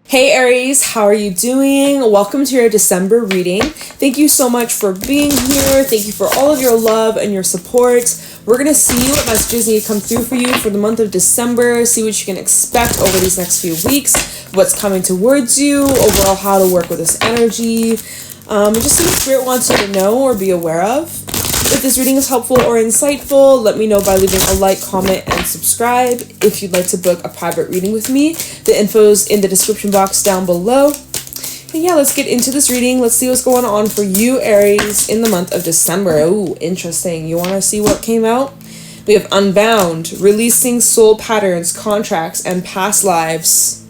Hey Aries, how are you doing? Welcome to your December reading. Thank you so much for being here. Thank you for all of your love and your support. We're going to see what messages need to come through for you for the month of December, see what you can expect over these next few weeks, what's coming towards you, overall how to work with this energy, just see what Spirit wants you to know or be aware of. If this reading is helpful or insightful, let me know by leaving a like, comment, and subscribe. If you'd like to book a private reading with me, the info's in the description box down below. And yeah, let's get into this reading. Let's see what's going on for you, Aries, in the month of December. Oh, interesting. You want to see what came out? We have Unbound, releasing soul patterns, contracts, and past lives.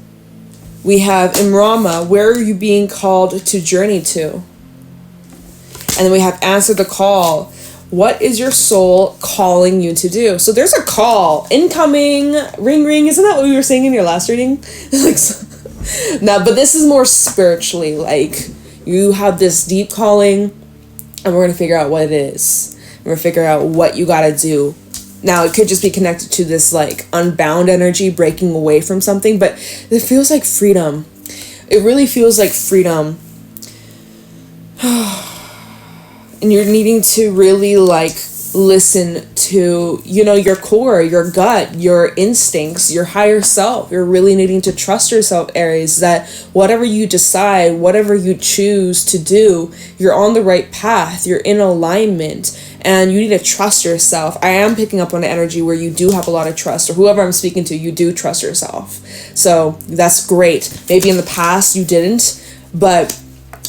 We have Imrama, where are you being called to journey to? And then we have Answer the Call. What is your soul calling you to do? So there's a call incoming, ring ring. Isn't that what we were saying in your last reading? No, but this is more spiritually. Like, you have this deep calling, and we're gonna figure out what it is. We're gonna figure out what you gotta do. Now, it could just be connected to this like unbound energy, breaking away from something, but it feels like freedom. It really feels like freedom. And you're needing to really like listen to, your core, your gut, your instincts, your higher self. You're really needing to trust yourself, Aries, that whatever you decide, whatever you choose to do, you're on the right path. You're in alignment and you need to trust yourself. I am picking up on the energy where you do have a lot of trust, or whoever I'm speaking to, you do trust yourself. So that's great. Maybe in the past you didn't, but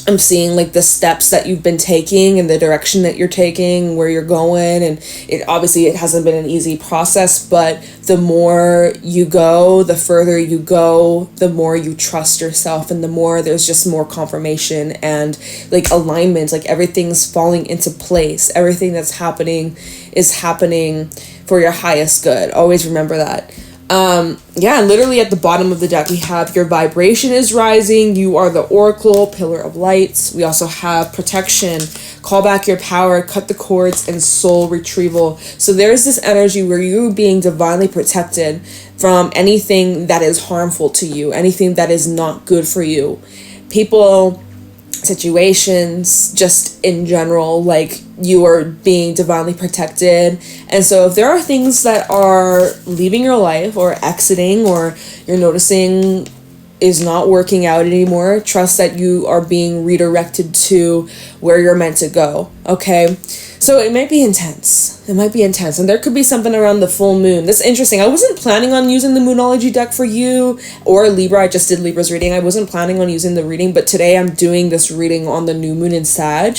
I'm seeing like the steps that you've been taking and the direction that you're taking, where you're going, and it hasn't been an easy process, but the more you go, the further you go, the more you trust yourself, and the more there's just more confirmation and like alignment, like everything's falling into place. Everything that's happening is happening for your highest good. Always remember that. Literally at the bottom of the deck, we have your vibration is rising. You are the oracle, pillar of lights. We also have protection, call back your power, cut the cords, and soul retrieval. So there's this energy where you're being divinely protected from anything that is harmful to you, anything that is not good for you. People, situations, just in general, like you are being divinely protected. And so if there are things that are leaving your life or exiting, or you're noticing is not working out anymore, trust that you are being redirected to where you're meant to go. Okay, so it might be intense. And there could be something around the full moon. That's interesting. I wasn't planning on using the Moonology deck for you or Libra. I just did Libra's reading. I wasn't planning on using the reading, but today I'm doing this reading on the new moon in Sag.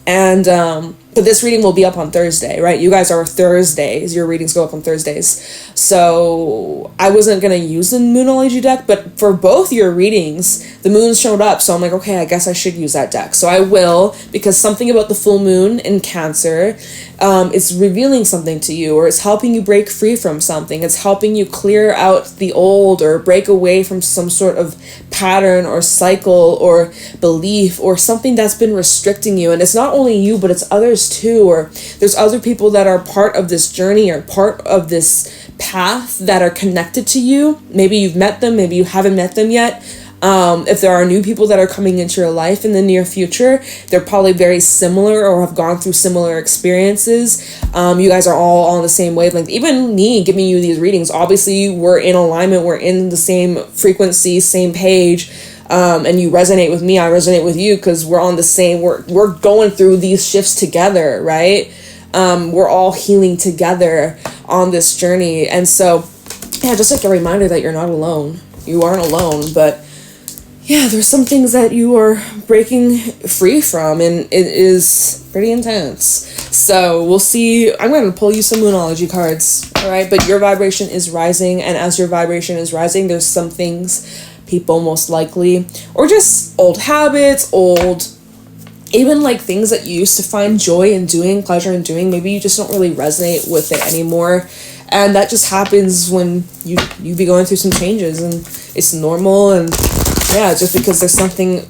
And but this reading will be up on Thursday, right? You guys are Thursdays. Your readings go up on Thursdays. So I wasn't going to use the Moonology deck, but for both your readings, the moon showed up. So I'm like, okay, I guess I should use that deck. So I will, because something about the full moon in Cancer, it's revealing something to you, or it's helping you break free from something. It's helping you clear out the old, or break away from some sort of pattern or cycle or belief or something that's been restricting you. And it's not only you, but it's others too, or there's other people that are part of this journey or part of this path that are connected to you. Maybe you've met them, maybe you haven't met them yet. If there are new people that are coming into your life in the near future, they're probably very similar or have gone through similar experiences. You guys are all on the same wavelength. Even me giving you these readings, obviously we're in alignment, we're in the same frequency, same page, and you resonate with me, I resonate with you, because we're on the same, we're going through these shifts together, right? We're all healing together on this journey. And so, yeah, just like a reminder that you're not alone. You aren't alone, but yeah, there's some things that you are breaking free from, and it is pretty intense. So we'll see. I'm going to pull you some Moonology cards, all right? But your vibration is rising, and as your vibration is rising, there's some things, people most likely, or just old habits, even like things that you used to find joy in doing, pleasure in doing, maybe you just don't really resonate with it anymore. And that just happens when you be going through some changes, and it's normal. And yeah, just because there's something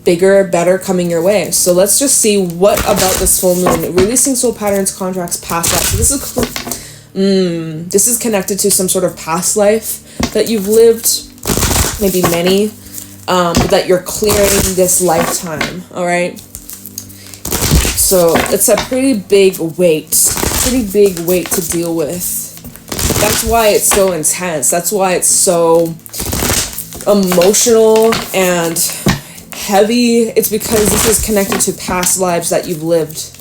bigger, better coming your way. So let's just see what about this full moon. Releasing soul patterns, contracts, past life. So this is connected to some sort of past life that you've lived, maybe many. that you're clearing this lifetime, all right? So it's a pretty big weight to deal with. That's why it's so intense. That's why it's so emotional and heavy. It's because this is connected to past lives that you've lived.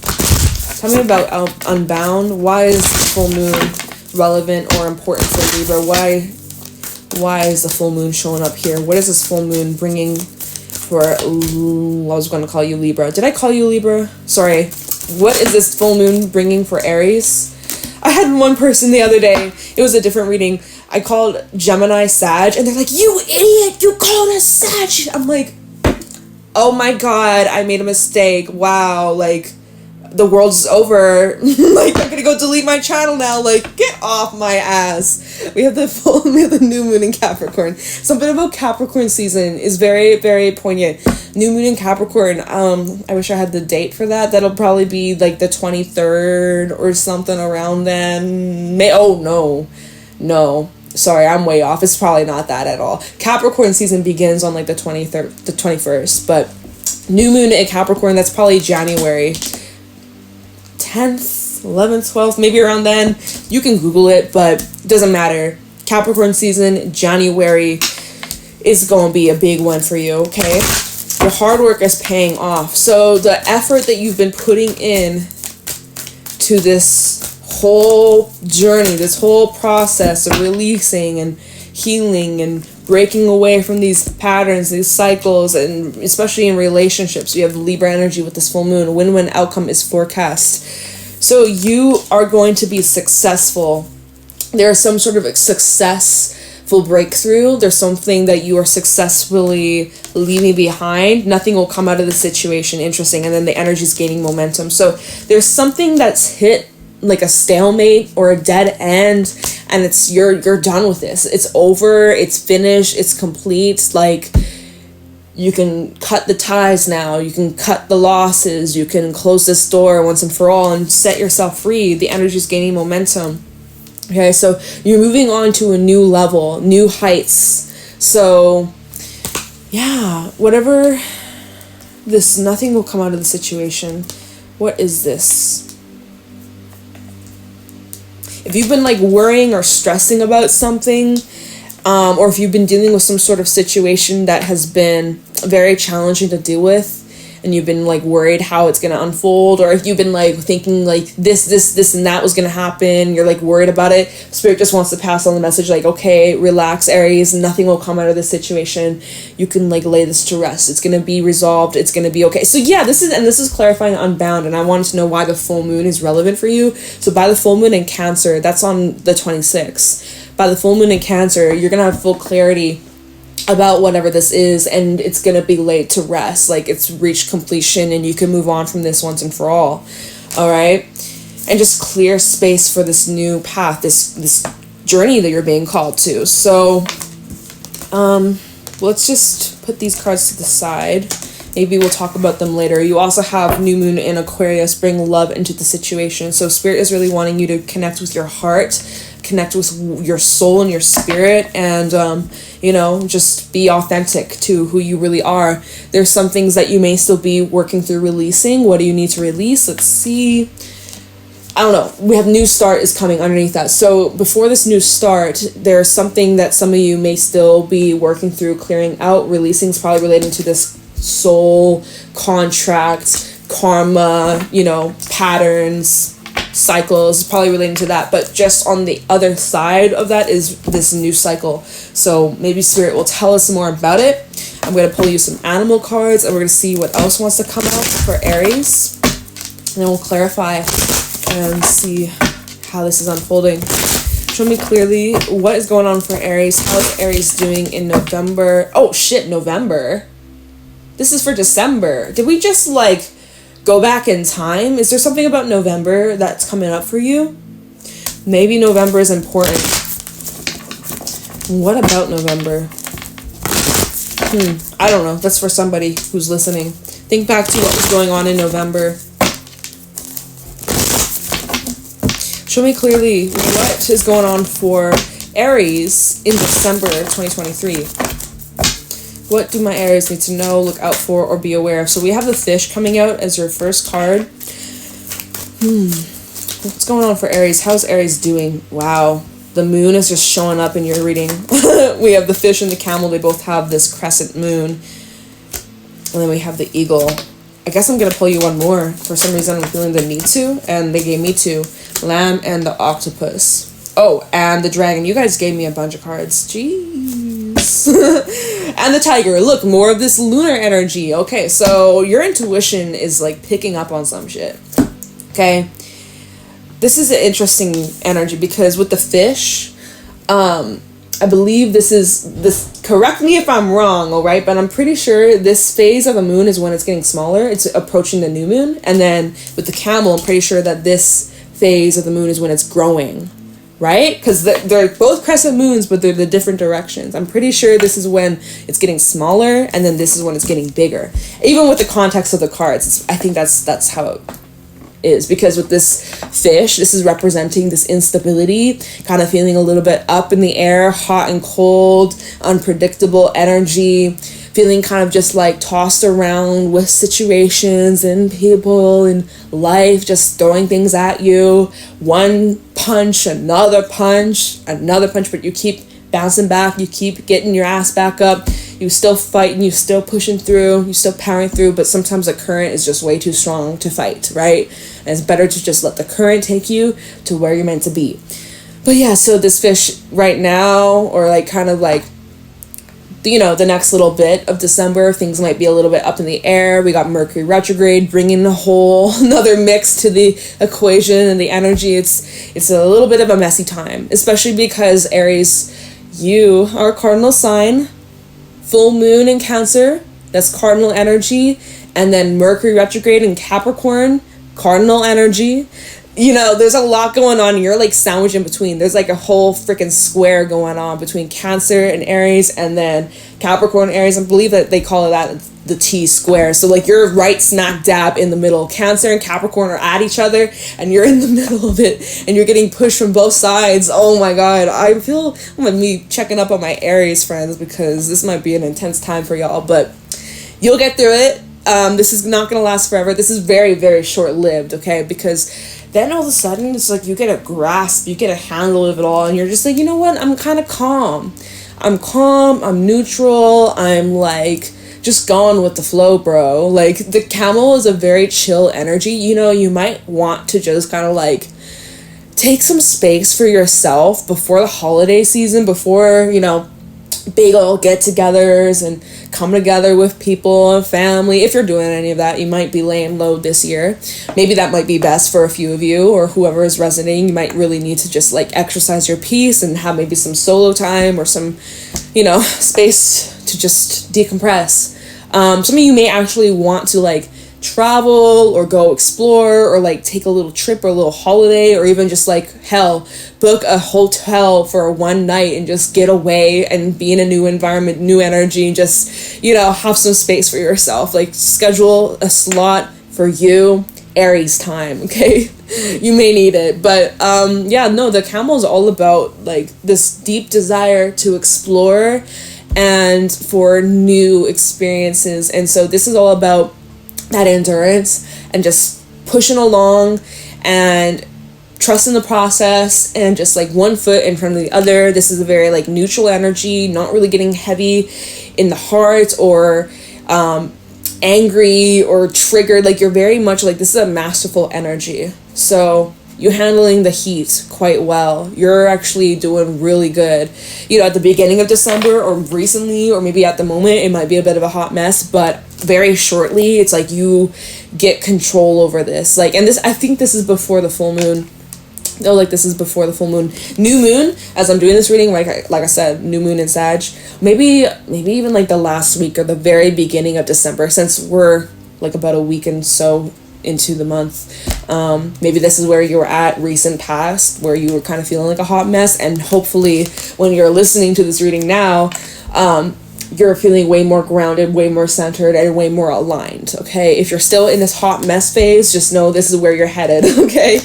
Tell me about Unbound. Why is the full moon relevant or important for Libra? Why is the full moon showing up here? What is this full moon bringing for, I was going to call you Libra. Did I call you Libra? Sorry. What is this full moon bringing for Aries? I had one person the other day, it was a different reading, I called Gemini Sag, and they're like, you idiot, you called us Sag. I'm like, oh my god, I made a mistake. Wow, like, the world's over. Like, I'm gonna go delete my channel now. Like, get off my ass. We have the new moon in Capricorn. Something about Capricorn season is very, very poignant. New moon in Capricorn. I wish I had the date for that. That'll probably be like the 23rd or something around then. No. Sorry, I'm way off. It's probably not that at all. Capricorn season begins on like the 23rd, the 21st, but new moon in Capricorn, that's probably January 10th, 11th, 12th, maybe around then. You can Google it, but it doesn't matter. Capricorn season, January is going to be a big one for you, okay? Your hard work is paying off. So the effort that you've been putting in to this whole journey, this whole process of releasing and healing and breaking away from these patterns, these cycles, and especially in relationships, you have Libra energy with this full moon. Win-win outcome is forecast. So you are going to be successful. There's some sort of successful breakthrough. There's something that you are successfully leaving behind. Nothing will come out of the situation interesting, and then the energy is gaining momentum. So there's something that's hit like a stalemate or a dead end, and it's you're done with this. It's over, it's finished, it's complete. Like, you can cut the ties now, you can cut the losses, you can close this door once and for all and set yourself free. The energy is gaining momentum. Okay, so you're moving on to a new level, new heights. So yeah, whatever this, nothing will come out of the situation. What is this? If you've been like worrying or stressing about something, or if you've been dealing with some sort of situation that has been very challenging to deal with, and you've been like worried how it's going to unfold, or if you've been like thinking like this and that was going to happen, you're like worried about it, Spirit just wants to pass on the message like, okay, relax, Aries, nothing will come out of this situation. You can like lay this to rest. It's going to be resolved. It's going to be okay. So yeah, this is clarifying Unbound, and I wanted to know why the full moon is relevant for you. So by the full moon in Cancer, that's on the 26th. By the full moon in Cancer, you're going to have full clarity about whatever this is, and it's going to be laid to rest. Like, it's reached completion, and you can move on from this once and for all. All right? And just clear space for this new path, this journey that you're being called to. So let's just put these cards to the side. Maybe we'll talk about them later. You also have new moon in Aquarius, bring love into the situation. So Spirit is really wanting you to connect with your heart, connect with your soul and your spirit, and just be authentic to who you really are. There's some things that you may still be working through releasing. What do you need to release? Let's see. I don't know. We have new start is coming underneath that. So before this new start, there's something that some of you may still be working through, clearing out. Releasing is probably relating to this soul, contract, karma, patterns, cycles, probably relating to that. But just on the other side of that is this new cycle. So maybe Spirit will tell us more about it. I'm going to pull you some animal cards, and we're going to see what else wants to come out for Aries, and then we'll clarify and see how this is unfolding. Show me clearly what is going on for Aries. How is Aries doing in November? Oh shit, November. This is for December. Did we just go back in time? Is there something about November that's coming up for you? Maybe November is important. What about November? I don't know. That's for somebody who's listening. Think back to what was going on in November. Show me clearly what is going on for Aries in December 2023. What do my Aries need to know, look out for, or be aware of? So we have the fish coming out as your first card. What's going on for Aries? How's Aries doing? Wow. The moon is just showing up in your reading. We have the fish and the camel. They both have this crescent moon. And then we have the eagle. I guess I'm going to pull you one more. For some reason, I'm feeling the need to. And they gave me two. Lamb and the octopus. Oh, and the dragon. You guys gave me a bunch of cards. Jeez. And the tiger. Look, more of this lunar energy. Okay, so your intuition is like picking up on some shit. Okay. This is an interesting energy because with the fish, I believe this, correct me if I'm wrong, all right? But I'm pretty sure this phase of the moon is when it's getting smaller. It's approaching the new moon. And then with the camel, I'm pretty sure that this phase of the moon is when it's growing, right? Because they're both crescent moons, but they're the different directions. I'm pretty sure this is when it's getting smaller, and then this is when it's getting bigger. Even with the context of the cards, I think that's how it is, because with this fish, this is representing this instability, kind of feeling a little bit up in the air, hot and cold, unpredictable energy, feeling kind of just like tossed around with situations and people and life, just throwing things at you. One punch, another punch, but you keep bouncing back, you keep getting your ass back up, you still fighting, you still pushing through, you still powering through, but sometimes the current is just way too strong to fight, right? And it's better to just let the current take you to where you're meant to be. But yeah, so this fish right now, or like kind of like, you know, the next little bit of December, things might be a little bit up in the air. We got Mercury retrograde, bringing a whole another mix to the equation and the energy. It's a little bit of a messy time, especially because Aries, you are a cardinal sign, full moon in Cancer, that's cardinal energy, and then Mercury retrograde in Capricorn, cardinal energy. You know, there's a lot going on. You're like sandwiched in between. There's like a whole freaking square going on between Cancer and Aries, and then Capricorn and Aries. I believe that they call it that, the T square. So like you're right smack dab in the middle. Cancer and Capricorn are at each other, and you're in the middle of it, and you're getting pushed from both sides. Oh my God. I feel I'm gonna be checking up on my Aries friends, because this might be an intense time for y'all, but you'll get through it. This is not gonna last forever. This is very, very short-lived, okay? Because then all of a sudden, it's like you get a grasp, you get a handle of it all, and you're just like, you know what? I'm kind of calm. I'm neutral, I'm like just going with the flow, bro. Like the camel is a very chill energy. You know, you might want to just kind of like take some space for yourself before the holiday season, before, you know, big old get-togethers and come together with people and family. If you're doing any of that, you might be laying low this year. Maybe that might be best for a few of you, or whoever is resonating. You might really need to just like exercise your peace and have maybe some solo time or some, you know, space to just decompress. Some of you may actually want to like travel or go explore, or like take a little trip or a little holiday, or even just like hell, book a hotel for one night and just get away and be in a new environment, new energy, and just, you know, have some space for yourself. Like schedule a slot for you, Aries time, okay? You may need it. But yeah, no, the camel is all about like this deep desire to explore and for new experiences. And so this is all about that endurance and just pushing along and trusting the process, and just like one foot in front of the other. This is a very like neutral energy, not really getting heavy in the heart or angry or triggered. Like you're very much like, this is a masterful energy. So you're handling the heat quite well. You're actually doing really good. You know, at the beginning of December or recently, or maybe at the moment, it might be a bit of a hot mess, but very shortly, it's like you get control over this. Like, and this, I think this is before the full moon. No, like this is before the full moon. New moon, as I'm doing this reading, like I said, new moon in Sag. Maybe even like the last week or the very beginning of December, since we're like about a week and so into the month. Maybe this is where you were at recent past, where you were kind of feeling like a hot mess, and hopefully when you're listening to this reading now, you're feeling way more grounded, way more centered, and way more aligned, okay? If you're still in this hot mess phase, just know this is where you're headed, okay?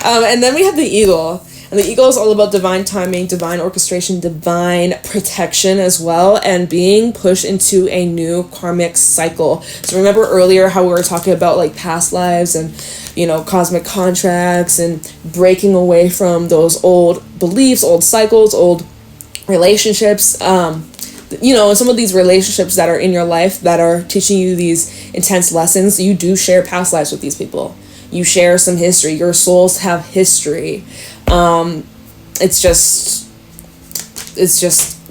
And then we have the eagle. And the eagle is all about divine timing, divine orchestration, divine protection as well, and being pushed into a new karmic cycle. So remember earlier how we were talking about like past lives and, you know, cosmic contracts and breaking away from those old beliefs, old cycles, old relationships. You know, some of these relationships that are in your life that are teaching you these intense lessons, you do share past lives with these people. You share some history. Your souls have history. It's just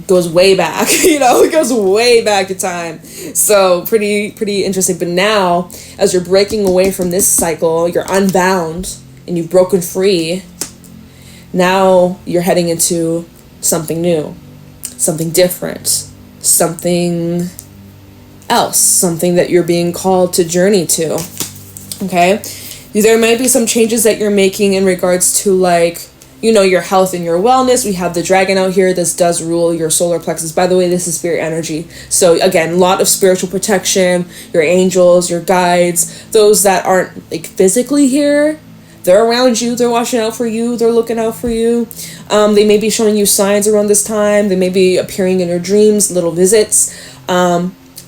goes way back, you know, it goes way back in time. So pretty interesting. But now, as you're breaking away from this cycle, you're unbound and you've broken free. Now you're heading into something new, something different, something else, something that you're being called to journey to. Okay? There might be some changes that you're making in regards to, like, you know, your health and your wellness. We have the dragon out here. This does rule your solar plexus. By the way, this is spirit energy. So again, a lot of spiritual protection, your angels, your guides, those that aren't like physically here, they're around you, they're watching out for you, they're looking out for you. They may be showing you signs around this time. They may be appearing in your dreams, little visits.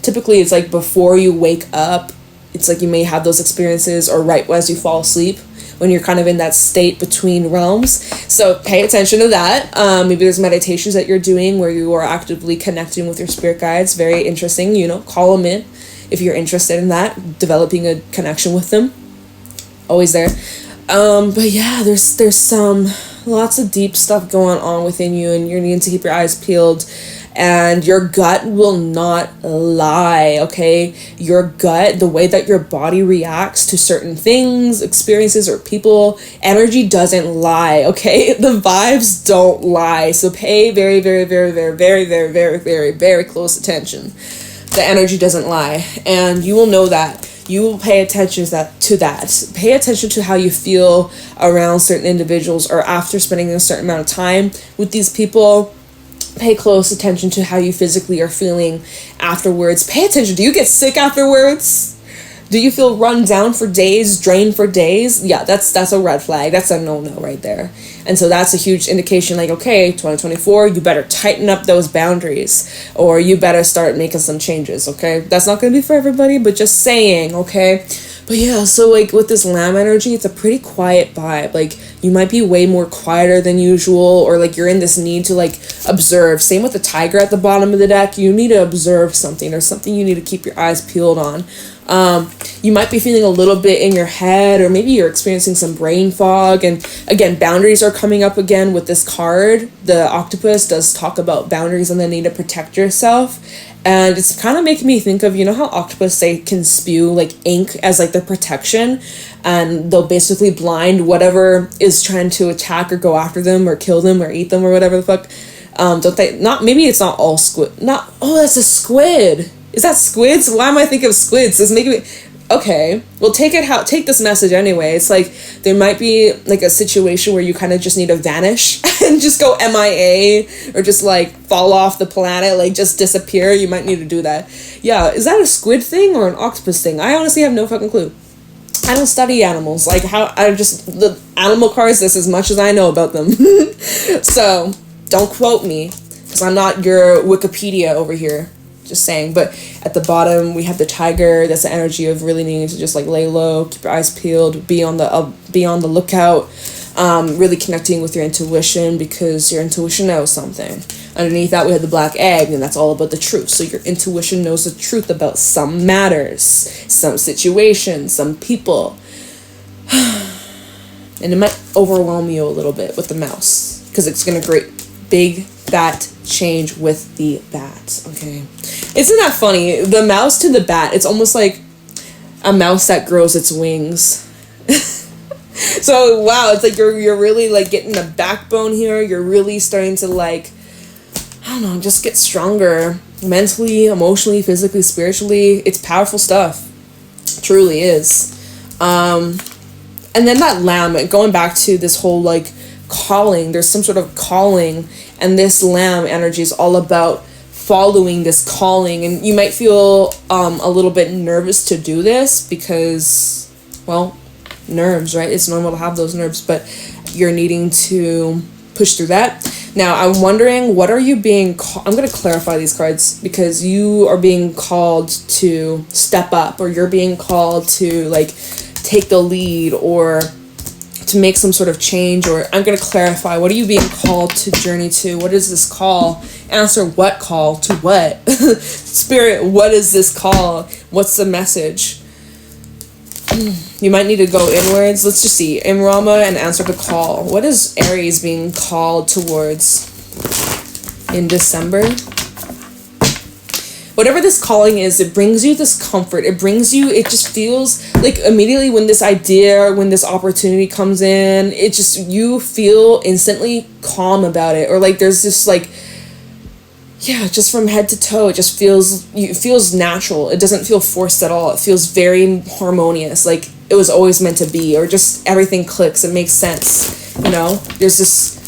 Typically, it's like before you wake up, it's like you may have those experiences, or right as you fall asleep, when you're kind of in that state between realms. So pay attention to that. Maybe there's meditations that you're doing where you are actively connecting with your spirit guides. Very interesting. You know, call them in if you're interested in that, developing a connection with them. Always there. But yeah, there's some lots of deep stuff going on within you, and you're needing to keep your eyes peeled. And your gut will not lie, okay? Your gut, the way that your body reacts to certain things, experiences, or people, energy doesn't lie, okay? The vibes don't lie. So pay very, very, very, very, very, very, very, very, very close attention. The energy doesn't lie. And you will know that. You will pay attention to that. Pay attention to how you feel around certain individuals, or after spending a certain amount of time with these people. Pay close attention to how you physically are feeling afterwards. Pay attention. Do you get sick afterwards? Do you feel run down for days, drained for days? Yeah, that's a red flag. That's a no-no right there. And so that's a huge indication, like, okay, 2024, you better tighten up those boundaries, or you better start making some changes, okay? That's not going to be for everybody, but just saying, okay? But yeah, so like with this lamb energy, it's a pretty quiet vibe. Like you might be way more quieter than usual, or like you're in this need to like observe. Same with the tiger at the bottom of the deck. You need to observe something. There's something you need to keep your eyes peeled on. You might be feeling a little bit in your head, or maybe you're experiencing some brain fog. And again, boundaries are coming up again with this card. The octopus does talk about boundaries and the need to protect yourself. And it's kind of making me think of, you know how octopus, they can spew like ink as like their protection, and they'll basically blind whatever is trying to attack or go after them or kill them or eat them or whatever the fuck. Don't they? Not, maybe it's not all squid. Not, oh, that's a squid. Is that squids? Why am I thinking of squids? It's making me... Okay, well, take this message anyway. It's like there might be like a situation where you kind of just need to vanish and just go MIA, or just like fall off the planet, like just disappear. You might need to do that. Yeah, is that a squid thing or an octopus thing? I honestly have no fucking clue. I don't study animals. Like the animal cards, that's as much as I know about them. So don't quote me, because I'm not your Wikipedia over here. Just saying. But at the bottom we have the tiger. That's the energy of really needing to just like lay low, keep your eyes peeled, be on the lookout, really connecting with your intuition, because your intuition knows something. Underneath that we have the black egg, and that's all about the truth. So your intuition knows the truth about some matters, some situations, some people. And it might overwhelm you a little bit with the mouse, because it's gonna create big fat change with the bat. Okay, isn't that funny? The mouse to the bat, it's almost like a mouse that grows its wings. So wow, it's like you're really like getting a backbone here. You're really starting to like, I don't know, just get stronger mentally, emotionally, physically, spiritually. It's powerful stuff. It truly is. And then that lamb, going back to this whole like calling, there's some sort of calling, and this lamb energy is all about following this calling. And you might feel a little bit nervous to do this because, well, nerves, right? It's normal to have those nerves. But You're needing to push through that. Now, I'm wondering, what are you being called? I'm going to clarify these cards, because you are being called to step up, or you're being called to, like, take the lead, or to make some sort of change. Or I'm going to clarify, what are you being called to journey to? What is this call? Answer what call to what? Spirit, what is this call? What's the message? You might need to go inwards. Let's just see. Imrama and answer the call. What is Aries being called towards in December? Whatever this calling is, it brings you this comfort. It just feels like immediately when this idea, when this opportunity comes in, it just, you feel instantly calm about it. Or like there's this like, yeah, just from head to toe, it just feels natural. It doesn't feel forced at all. It feels very harmonious, like it was always meant to be, or just everything clicks. It makes sense, you know? There's this,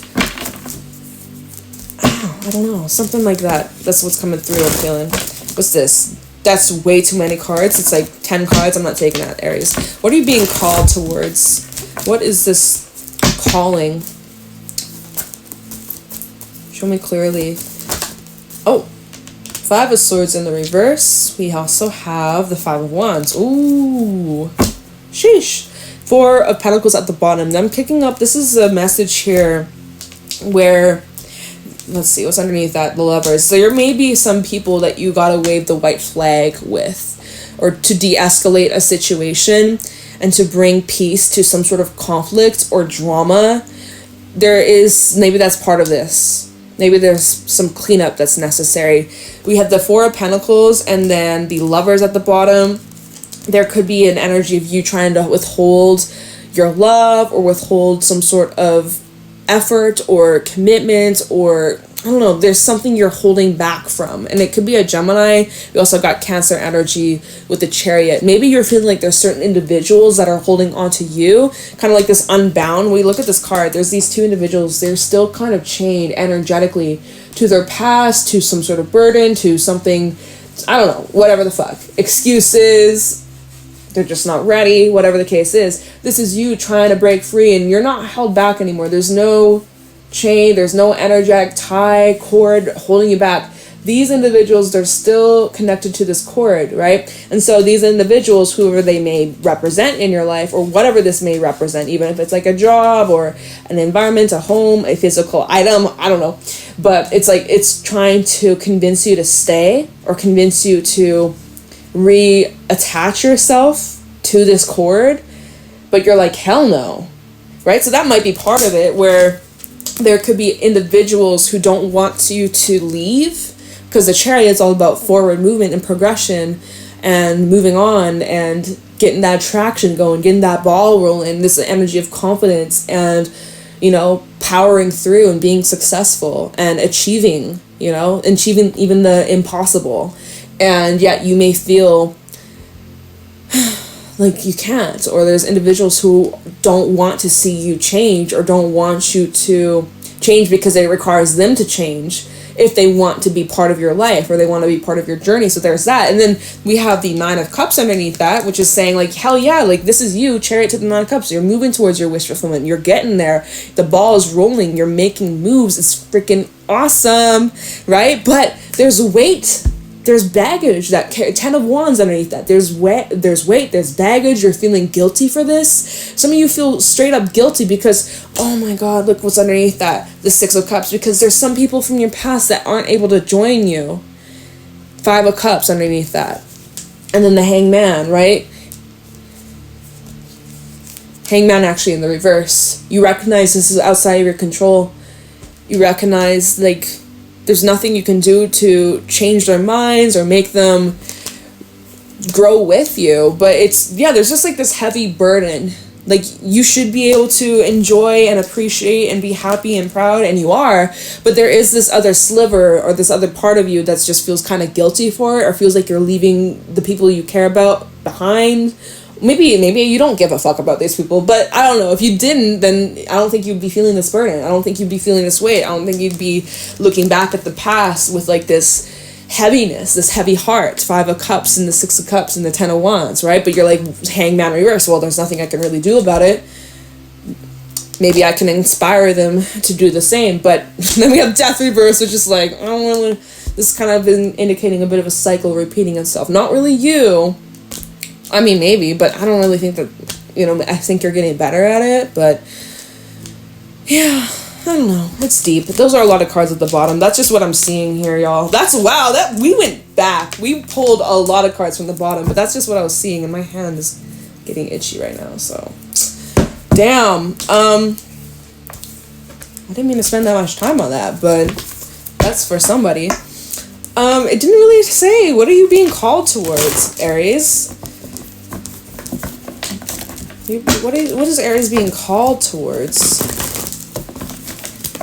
I don't know, something like that. That's what's coming through, I'm feeling. What's this? That's way too many cards. It's like 10 cards. I'm not taking that, Aries. What are you being called towards? What is this calling? Show me clearly. Oh, 5 of Swords in the reverse. We also have the 5 of Wands. Ooh, sheesh. 4 of Pentacles at the bottom. Now I'm kicking up. This is a message here where, let's see, what's underneath that? The Lovers. So there may be some people that you gotta wave the white flag with, or to de-escalate a situation and to bring peace to some sort of conflict or drama. Maybe that's part of this. Maybe there's some cleanup that's necessary. We have the 4 of Pentacles and then the Lovers at the bottom. There could be an energy of you trying to withhold your love, or withhold some sort of effort or commitment, or I don't know, there's something you're holding back from. And it could be a Gemini. We also got Cancer energy with the Chariot. Maybe you're feeling like there's certain individuals that are holding on to you, kind of like this unbound. When we look at this card, there's these 2 individuals. They're still kind of chained energetically to their past, to some sort of burden, to something, I don't know, whatever the fuck. Excuses, they're just not ready, whatever the case is. This is you trying to break free, and you're not held back anymore. There's no chain, there's no energetic tie, cord holding you back. These individuals, they're still connected to this cord, right? And so these individuals, whoever they may represent in your life, or whatever this may represent, even if it's like a job or an environment, a home, a physical item, I don't know. But it's like, it's trying to convince you to stay, or convince you to reattach yourself to this cord, but you're like, hell no, right? So that might be part of it, where there could be individuals who don't want you to leave, because the Chariot is all about forward movement and progression and moving on and getting that traction going, getting that ball rolling, this energy of confidence and, you know, powering through and being successful and achieving even the impossible. And yet you may feel like you can't, or there's individuals who don't want to see you change, or don't want you to change because it requires them to change if they want to be part of your life, or they want to be part of your journey. So there's that. And then we have the 9 of Cups underneath that, which is saying like, hell yeah, like this is you, Chariot to the 9 of Cups. You're moving towards your wish fulfillment. You're getting there. The ball is rolling. You're making moves. It's freaking awesome, right? But there's weight. There's baggage, that 10 of Wands underneath that. There's weight, there's baggage. You're feeling guilty for this. Some of you feel straight up guilty because, oh my God, look what's underneath that, the 6 of Cups, because there's some people from your past that aren't able to join you. 5 of Cups underneath that. And then the Hangman, right? Hangman actually in the reverse. You recognize this is outside of your control. You recognize, like, there's nothing you can do to change their minds or make them grow with you. But there's just like this heavy burden. Like, you should be able to enjoy and appreciate and be happy and proud, and you are. But there is this other sliver, or this other part of you that just feels kind of guilty for it, or feels like you're leaving the people you care about behind. Maybe you don't give a fuck about these people, but I don't know. If you didn't, then I don't think you'd be feeling this burden. I don't think you'd be feeling this weight. I don't think you'd be looking back at the past with like this heaviness, this heavy heart. 5 of Cups and the 6 of Cups and the 10 of Wands, right? But you're like, Hangman reverse. Well, there's nothing I can really do about it. maybe I can inspire them to do the same. But then we have death reverse, which is like, I don't really, this is kind of been indicating a bit of a cycle repeating itself. Not really you. I mean, maybe, but I don't really think that, you know, I think you're getting better at it, but yeah, I don't know. It's deep. Those are a lot of cards at the bottom. That's just what I'm seeing here, y'all. Wow, that we went back. We pulled a lot of cards from the bottom, but that's just what I was seeing, and my hand is getting itchy right now, so damn. I didn't mean to spend that much time on that, but that's for somebody. It didn't really say, what are you being called towards, Aries? What is Aries being called towards?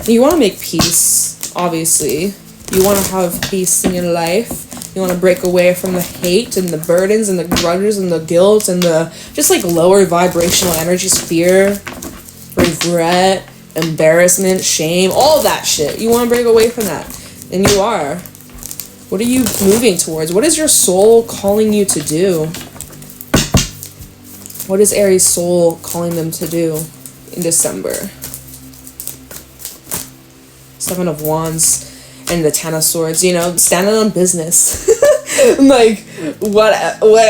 You want to make peace, obviously. You want to have peace in your life. You want to break away from the hate and the burdens and the grudges and the guilt and the just like lower vibrational energies, fear, regret, embarrassment, shame, all that shit. You want to break away from that. And you are. What are you moving towards? What is your soul calling you to do? What is Aries' soul calling them to do in December? Seven of Wands and the Ten of Swords, you know, standing on business. Like, what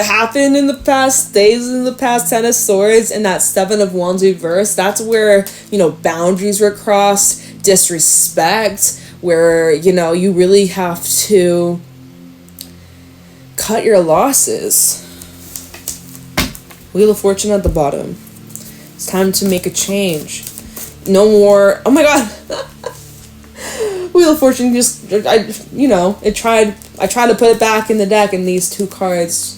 happened in the past days, in the past Ten of Swords, and that Seven of Wands reverse, that's where, you know, boundaries were crossed, disrespect, where, you know, you really have to cut your losses. Wheel of Fortune at the bottom. It's time to make a change. No more, oh my god. Wheel of Fortune just, I tried to put it back in the deck, and these two cards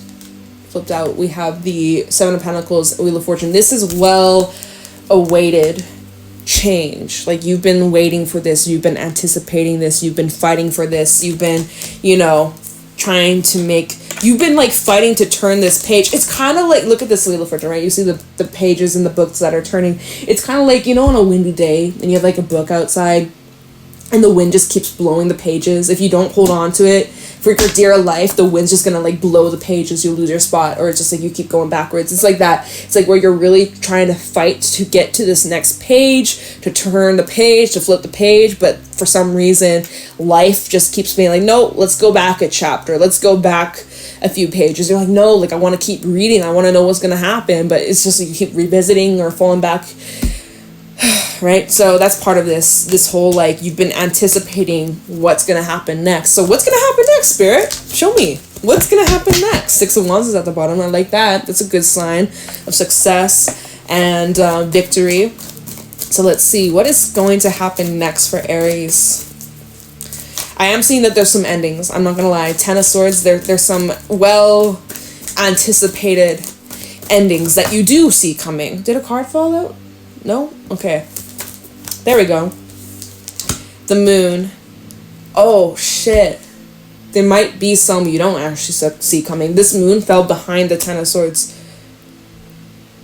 flipped out. We have the Seven of Pentacles, Wheel of Fortune. This is well awaited change. Like, you've been waiting for this, you've been anticipating this, you've been fighting for this, you've been, you know, you've been like fighting to turn this page. It's kind of like, look at this Wheel of Fortune, right? You see the pages in the books that are turning. It's kind of like, you know, on a windy day and you have like a book outside and the wind just keeps blowing the pages. If you don't hold on to it for your dear life, the wind's just gonna like blow the pages, you'll lose your spot, or it's just like you keep going backwards. It's like that. It's like where you're really trying to fight to get to this next page, to turn the page, to flip the page, but for some reason life just keeps being like, no, let's go back a chapter, let's go back a few pages. You're like, no, like I want to keep reading, I want to know what's gonna happen, but it's just like you keep revisiting or falling back. Right? So that's part of this whole, like, you've been anticipating what's gonna happen next. So what's gonna happen next, Spirit? Show me. What's gonna happen next? Six of Wands is at the bottom. I like that. That's a good sign of success and victory. So let's see. What is going to happen next for Aries? I am seeing that there's some endings. I'm not gonna lie. Ten of Swords, there's some well anticipated endings that you do see coming. Did a card fall out? No? Okay. There we go. The Moon. Oh, shit. There might be some you don't actually see coming. This Moon fell behind the Ten of Swords.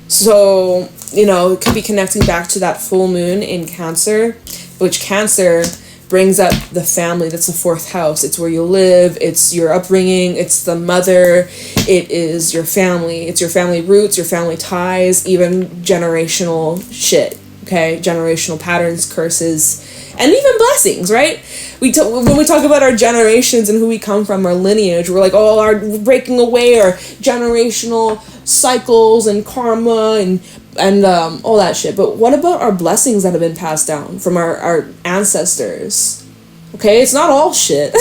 So, you know, it could be connecting back to that full moon in Cancer, which Cancer brings up the family. That's the fourth house. It's where you live. It's your upbringing. It's the mother. It is your family. It's your family roots, your family ties, even generational shit. Okay, generational patterns, curses, and even blessings. Right? When we talk about our generations and who we come from, our lineage, we're like, oh, we're breaking away our generational cycles and karma and all that shit. But what about our blessings that have been passed down from our ancestors? Okay, it's not all shit.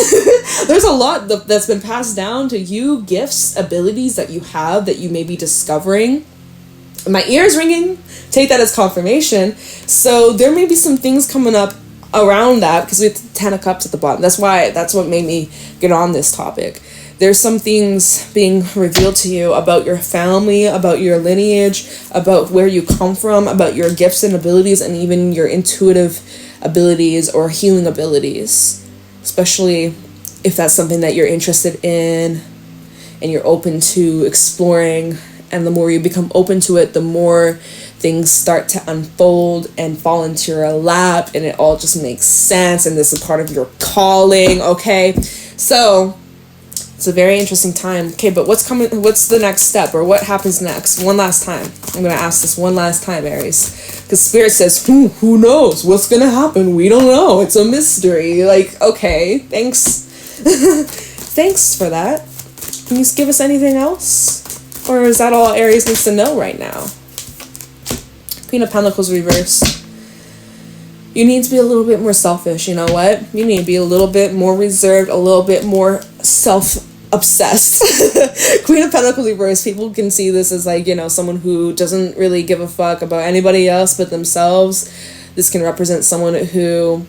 There's a lot that's been passed down to you, gifts, abilities that you have that you may be discovering. My ear's ringing. Take that as confirmation. So there may be some things coming up around that, because we have the Ten of Cups at the bottom. That's what made me get on this topic. There's some things being revealed to you about your family, about your lineage, about where you come from, about your gifts and abilities, and even your intuitive abilities or healing abilities, especially if that's something that you're interested in and you're open to exploring. And the more you become open to it, the more things start to unfold and fall into your lap, and it all just makes sense, and this is part of your calling. Okay, so It's a very interesting time. Okay, but what's coming? What's the next step, or what happens next? One last time. I'm gonna ask this one last time, Aries, because Spirit says, who knows what's gonna happen? We don't know. It's a mystery. Like, okay, thanks, thanks for that. Can you give us anything else, or is that all Aries needs to know right now? Queen of Pentacles reversed. You need to be a little bit more selfish. You know what? You need to be a little bit more reserved, a little bit more self-obsessed. Queen of Pentacles reversed. People can see this as like, you know, someone who doesn't really give a fuck about anybody else but themselves. This can represent someone who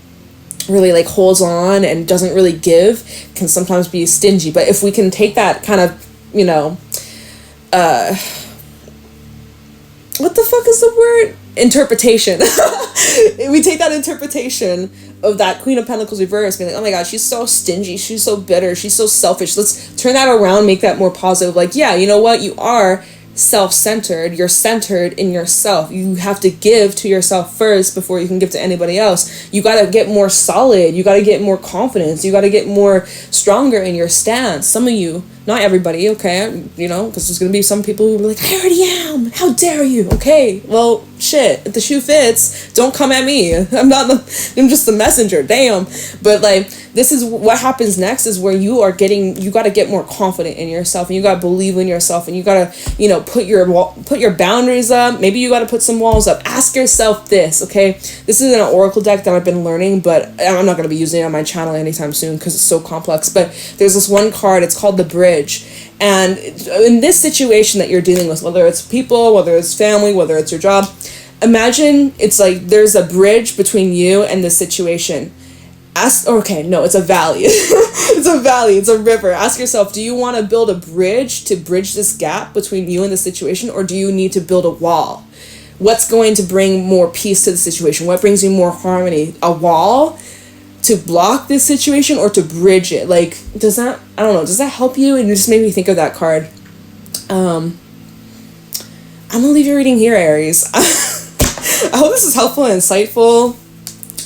really like holds on and doesn't really give, can sometimes be stingy. But if we can take that kind of, you know, what the fuck is the word? Interpretation. We take that interpretation of that Queen of Pentacles reverse, being like, oh my god, she's so stingy, she's so bitter, she's so selfish. Let's turn that around, make that more positive. Like, yeah, you know what? You are self-centered. You're centered in yourself. You have to give to yourself first before you can give to anybody else. You got to get more solid. You got to get more confidence. You got to get more stronger in your stance. Some of you, not everybody, okay, you know, because there's going to be some people who are like, I already am. How dare you? Okay, well, shit, if the shoe fits, don't come at me. I'm just the messenger, damn. But like, this is what happens next, is where you got to get more confident in yourself, and you got to believe in yourself, and you got to, you know, put your boundaries up. Maybe you got to put some walls up. Ask yourself this, okay? This is an oracle deck that I've been learning, but I'm not going to be using it on my channel anytime soon because it's so complex. But there's this one card, it's called the Bridge. And in this situation that you're dealing with, whether it's people, whether it's family, whether it's your job, imagine it's like there's a bridge between you and the situation. It's a valley. It's a valley, it's a river. Ask yourself, do you want to build a bridge to bridge this gap between you and the situation, or do you need to build a wall? What's going to bring more peace to the situation? What brings you more harmony? A wall to block this situation, or to bridge it? Like, does that help you? And it just made me think of that card. I'm gonna leave your reading here, Aries. I hope this is helpful and insightful.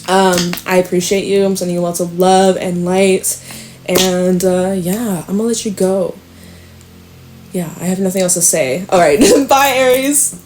I appreciate you. I'm sending you lots of love and light, and yeah, I'm gonna let you go. Yeah, I have nothing else to say. All right. Bye, Aries.